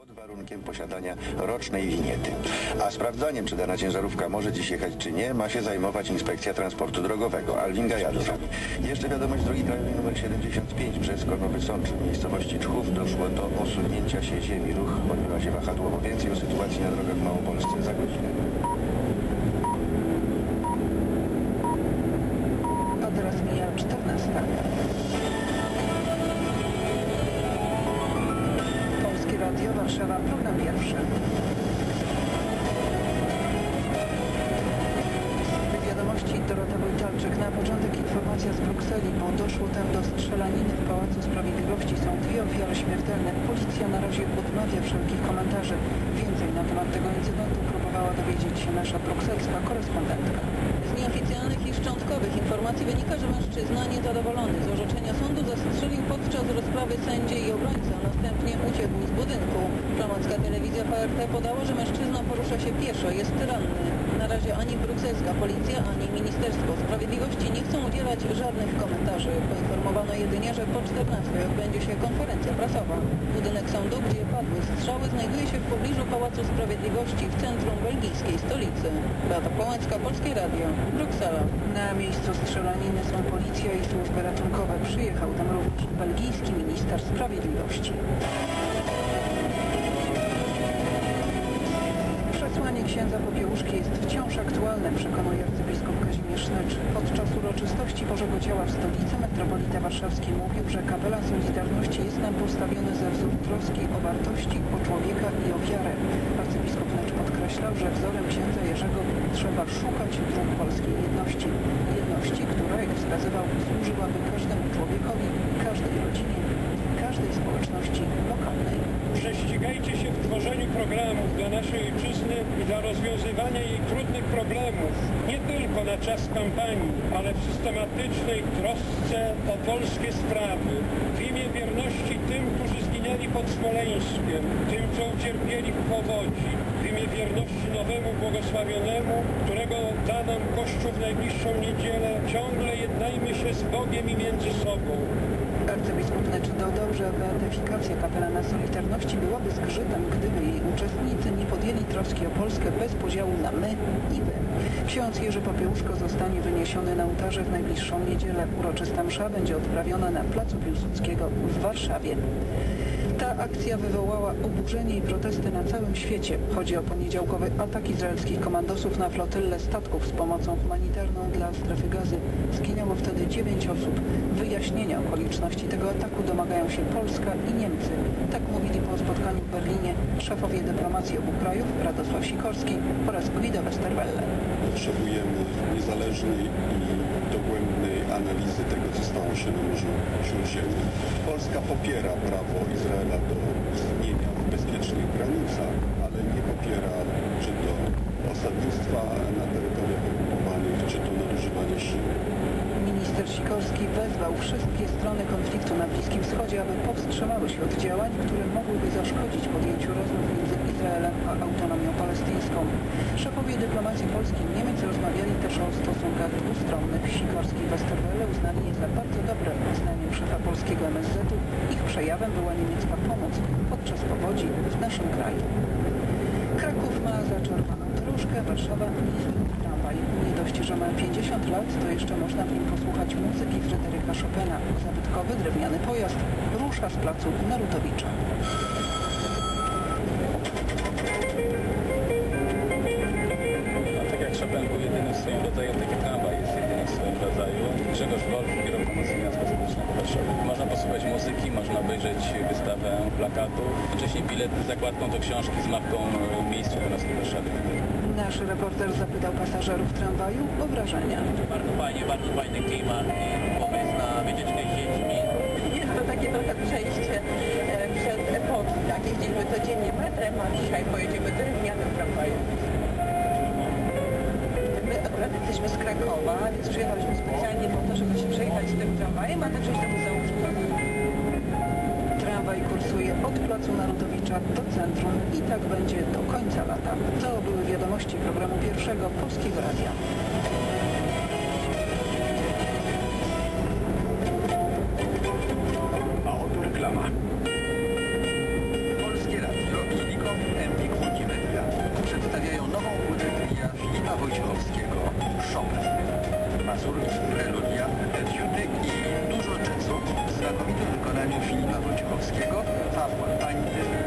Pod warunkiem posiadania rocznej winiety. A sprawdzaniem, czy dana ciężarówka może dziś jechać, czy nie, ma się zajmować Inspekcja Transportu Drogowego. Alwin Gajadów. Jeszcze wiadomość, drogi krajowej nr 75 Brzesko-Nowy Sącz. W miejscowości Czchów doszło do osunięcia się ziemi. Ruch odbywa się wahadłowo. Więcej o sytuacji na drogach w Małopolsce za godzinę. A teraz mija 14. Polskie Radio, Warszawa, program pierwszy. Wiadomości, Dorota Wojtalczyk. Na początek informacja z Brukseli, bo doszło tam do strzelaniny w Pałacu Sprawiedliwości. Są dwie ofiary śmiertelne. Policja na razie odmawia wszelkich komentarzy. Więcej na temat tego incydentu próbowała dowiedzieć się nasza brukselska korespondentka. Z nieoficjalnych i szczątkowych informacji wynika, że mężczyzna niezadowolony z orzeczenia sądu zastrzelił podczas rozprawy sędzię i obrońcę, a następnie uciekł z budynku. Flamandska telewizja VRT podała, że mężczyzna porusza się pieszo, jest ranny. Na razie ani brukselska policja, ani Ministerstwo Sprawiedliwości nie chcą udzielać żadnych komentarzy. Poinformowano jedynie, że po 14 odbędzie się konferencja prasowa. Budynek sądu, gdzie padły strzały, znajduje się w pobliżu Pałacu Sprawiedliwości w centrum belgijskiej stolicy. Beata Połańska, Polskie Radio, Bruksela. Na miejscu strzelaniny są policja i służby ratunkowe. Przyjechał tam również belgijski minister sprawiedliwości. Przesłanie księdza Popiełuszki jest wciąż aktualne, przekonuje arcybiskup Kazimierz Snecz. Podczas uroczystości Bożego Ciała w stolicy metropolita warszawski mówił, że kapela Solidarności jest nam postawiony za wzór troski o wartości, o człowieka i o wiarę. Arcybiskup Snecz podkreślał, że wzorem księdza Jerzego trzeba szukać dróg polskiej jedności. Jedności, która, jak wskazywał, służyłaby każdemu człowiekowi, każdej rodzinie, każdej społeczności lokalnej. Prześcigajcie się w tworzeniu programów dla naszej ojczyzny i dla rozwiązywania jej trudnych problemów, nie tylko na czas kampanii, ale w systematycznej trosce o polskie sprawy, w imię wierności tym, którzy zginęli pod Smoleńskiem, tym, co ucierpieli w powodzi, w imię wierności nowemu błogosławionemu, którego da nam Kościół w najbliższą niedzielę. Ciągle jednajmy się z Bogiem i między sobą. Arcybiskup Necz dodał, że beatyfikacja kapelana Solidarności byłaby zgrzytem, gdyby jej uczestnicy nie podjęli troski o Polskę bez podziału na my i wy. Ksiądz Jerzy Popiełuszko zostanie wyniesiony na ołtarze w najbliższą niedzielę. Uroczysta msza będzie odprawiona na Placu Piłsudskiego w Warszawie. Ta akcja wywołała oburzenie i protesty na całym świecie. Chodzi o poniedziałkowy atak izraelskich komandosów na flotyllę statków z pomocą humanitarną dla strefy Gazy. Zginęło wtedy 9 osób. Wyjaśnienia okoliczności tego ataku domagają się Polska i Niemcy. Tak mówili po spotkaniu w Berlinie szefowie dyplomacji obu krajów, Radosław Sikorski oraz Guido Westerwelle. Potrzebujemy niezależnej i dogłębnej analizy tego, co stało się na Morzu Śródziemnym. Polska popiera prawo Izraela do istnienia w bezpiecznych granicach, ale nie popiera czy to osadnictwa na terytoriach okupowanych, czy to nadużywania siły. Minister Sikorski wezwał wszystkie strony konfliktu na Bliskim Wschodzie, aby powstrzymały się od działań, które mogłyby zaszkodzić podjęciu rozmów między Izraelem a autonomią palestyńską. Szefowie dyplomacji Polski i Niemiec rozmawiali też o stosunkach dwustronnych. Sikorski i Westerwelle uznali je za bardzo dobre. Zdaniem szefa polskiego MSZ-u ich przejawem była niemiecka pomoc podczas powodzi w naszym kraju. Kraków ma zaczerwoną dróżkę, Warszawa niezły tramwaj. Nie dość, że ma 50 lat, to jeszcze można w nim posłuchać muzyki Fryderyka Chopina. Zabytkowy drewniany pojazd rusza z placu Narutowicza. Tak jak Chopin był jedyny w swoim rodzaju, taki tramwaj jest jedyny w swoim rodzaju. Grzegorz Wolf, Biuro Promocji Miasta Stołecznego Warszawy. Można posłuchać muzyki, można obejrzeć wystawę plakatów. Wcześniej bilet z zakładką do książki z mapką miejsc w Warszawy. Nasz reporter zapytał pasażerów tramwaju o wrażenia. Bardzo fajny klimat i pomysł na wycieczkę z dziećmi. Jest to takie trochę przejście przez epoki. Tak, jeździliśmy codziennie metrem, a dzisiaj pojedziemy drewnianym tramwajem. My akurat jesteśmy z Krakowa, więc przyjechaliśmy specjalnie po to, żeby się przejechać z tym tramwajem, a także do Muzeum Sztuki. Tramwaj kursuje od placu Narutowicza do centrum i tak będzie do końca lata. To były wiadomości programu pierwszego Polskiego Radia. A oto reklama. Polskie Radio wykonaniu Filipa Wojciechowskiego, Pawła Pańty,